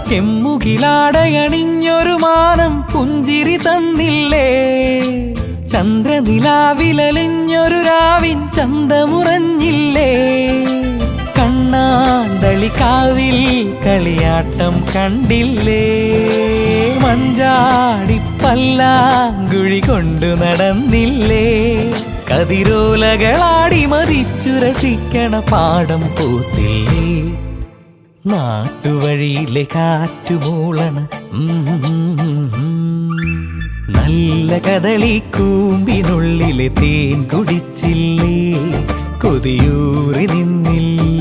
ചെമ്മുകിലാടയണിഞ്ഞൊരു മാനം പുഞ്ചിരി തന്നില്ലേ, ചന്ദ്രനിലാവിലലിഞ്ഞൊരു രാവിൻ ചന്തമുറഞ്ഞില്ലേ, കണ്ണാന്തളിക്കാവിൽ കളിയാട്ടം കണ്ടില്ലേ, മഞ്ചാടിപ്പല്ലാങ്കുഴി കൊണ്ടു നടന്നില്ലേ, കതിരോലകളാടി മതിച്ചു രസിക്കണ പാടം പൂത്തില്ലേ, നാട്ടുവഴിയിലെ കാറ്റുമൂളണ നല്ല കദളി കൂമ്പിനുള്ളിലെ തേൻ കുടിച്ചില്ലേ, കൊതിയൂറി നിന്നില്ലേ.